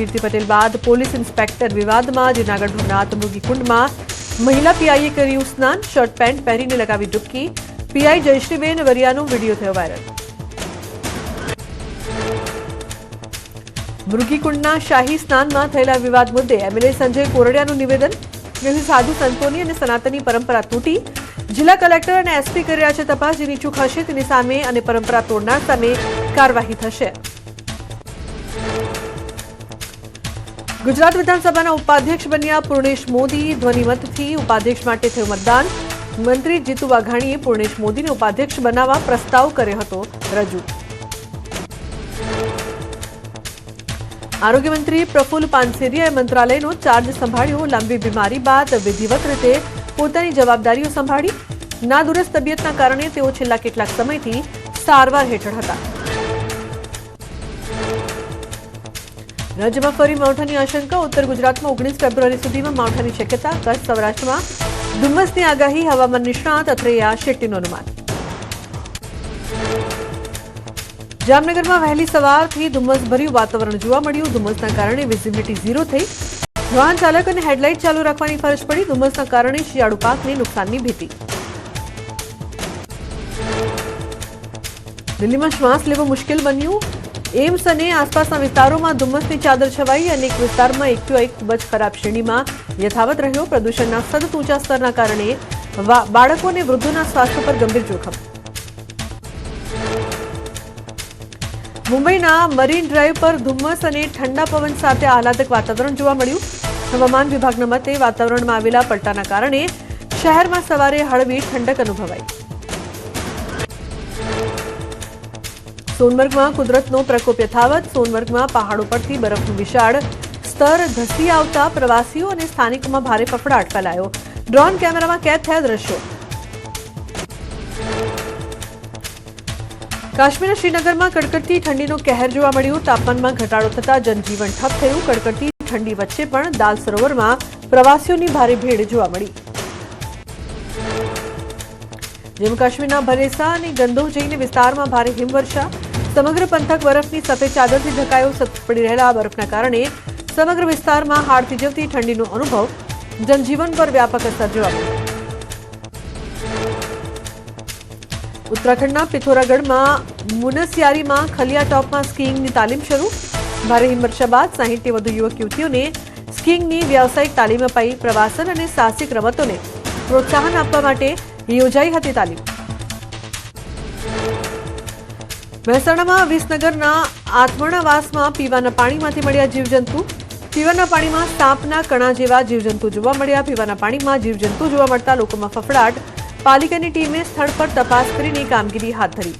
કીર્તિ પટેલ બાદ police inspector વિવાદમાં જૂનાગઢ ભવનાથ મૃગીકુંડમાં મહિલા પીઆઈએ કર્યું સ્નાન, શર્ટ પેન્ટ પહેરીને લગાવી ડૂબકી. પીઆઈ જયશ્રીબેન વરિયાનો વિડીયો થયો વાયરલ. મૃગીકુંડના શાહી સ્નાનમાં થયેલા વિવાદ મુદ્દે એમએલએ સંજય કોરડિયાનું નિવેદન. સાધુ સંતોની અને સનાતની પરંપરા તૂટી. જિલ્લા કલેક્ટર અને એસપી કરી રહ્યા છે તપાસ. જેની ચૂક હશે તેની સામે અને પરંપરા તોડનાર સામે કાર્યવાહી થશે. ગુજરાત વિધાનસભાના ઉપાધ્યક્ષ બન્યા પૂર્ણેશ મોદી. ધ્વનિમતથી ઉપાધ્યક્ષ માટે થયું મતદાન. મંત્રી જીતુ વાઘાણીએ પૂર્ણેશ મોદીને ઉપાધ્યક્ષ બનાવવા પ્રસ્તાવ કર્યો હતો રજૂ. આરોગ્ય મંત્રી પ્રફુલ્લ પાનસેરિયાએ મંત્રાલયનો ચાર્જ સંભાળ્યો. લાંબી બીમારી બાદ વિધિવત રીતે પોતાની જવાબદારીઓ સંભાળી. નાદુરસ્ત તબિયતના કારણે તેઓ છેલ્લા કેટલાક સમયથી સારવાર હેઠળ હતા. રાજ્યમાં ફરી માવઠાની આશંકા. ઉત્તર ગુજરાતમાં 19 ફેબ્રુઆરી સુધીમાં માવઠાની શક્યતા. કચ્છ સૌરાષ્ટ્રમાં ધુમ્મસની આગાહી. હવામાન નિષ્ણાત અથૈયા શેટ્ટીનું અનુમાન. જામનગરમાં વહેલી સવારથી ધુમ્મસભર્યું વાતાવરણ જોવા મળ્યું. ધુમ્મસના કારણે વિઝિબિલિટી 0 થઈ. વાહન ચાલકોને હેડલાઇટ ચાલુ રાખવાની ફરજ પડી. ધુમ્મસના કારણે શિયાળુ પાકને નુકસાનની ભીતિ. દિલ્હીમાં શ્વાસ લેવો મુશ્કેલ બન્યું. એમ્સ અને આસપાસના વિસ્તારોમાં ધુમ્મસની ચાદર છવાઈ. અનેક વિસ્તારમાં એક્યુઆઈ ખૂબ જ ખરાબ શ્રેણીમાં યથાવત રહ્યો. પ્રદૂષણના સતત ઊંચા સ્તરના કારણે બાળકો અને વૃદ્ધોના સ્વાસ્થ્ય પર ગંભીર જોખમ. મુંબઈના મરીન ડ્રાઈવ પર ધુમ્મસ અને ઠંડા પવન સાથે આહલાદક વાતાવરણ જોવા મળ્યું. હવામાન વિભાગના મતે વાતાવરણમાં આવેલા પલટાના કારણે શહેરમાં સવારે હળવી ઠંડક અનુભવાઈ. સોનમર્ગમાં કુદરતનો પ્રકોપ યથાવત. સોનમર્ગમાં પહાડો પરથી બરફનું વિશાળ સ્તર ધસી આવતા પ્રવાસીઓ અને સ્થાનિકોમાં ભારે ફફડાટ ફેલાયો. ડ્રોન કેમેરામાં કેદ થયા દ્રશ્યો. કાશ્મીરના શ્રીનગરમાં કડકડતી ઠંડીનો કહેર જોવા મળ્યો. તાપમાનમાં ઘટાડો થતા જનજીવન ઠપ થયું. કડકડતી ઠંડી વચ્ચે પણ દાલ સરોવરમાં પ્રવાસીઓની ભારે ભીડ જોવા મળી. જમ્મુ કાશ્મીરના ભરેસા અને ગંદોહ જઈને વિસ્તારમાં ભારે હિમવર્ષા. સમગ્ર પંથક બરફની સફેદ ચાદરથી ઢંકાયો. સતત પડી રહેલા બરફના કારણે સમગ્ર વિસ્તારમાં હાડ થીજવતી ઠંડીનો અનુભવ. જનજીવન પર વ્યાપક અસર જોવા મળી. ઉત્તરાખંડના પિથોરાગઢમાં મુનસ્યારીમાં ખલિયા ટોપમાં સ્કીઇંગની તાલીમ શરૂ. ભારે હિમવર્ષા બાદ 60થી વધુ યુવક યુવતીઓને સ્કીઇંગની વ્યાવસાયિક તાલીમ અપાઈ. પ્રવાસન અને સાહસિક રમતોને પ્રોત્સાહન આપવા માટે યોજાઈ હતી તાલીમ. મહેસાણામાં વિસનગરના આત્મણાવાસમાં પીવાના પાણીમાંથી મળ્યા જીવજંતુ. પીવાના પાણીમાં સાપના કણા જેવા જીવજંતુ જોવા મળ્યા. પીવાના પાણીમાં જીવજંતુ જોવા મળતા લોકોમાં ફફડાટ. પાલિકાની ટીમે સ્થળ પર તપાસ કરીને કામગીરી હાથ ધરી.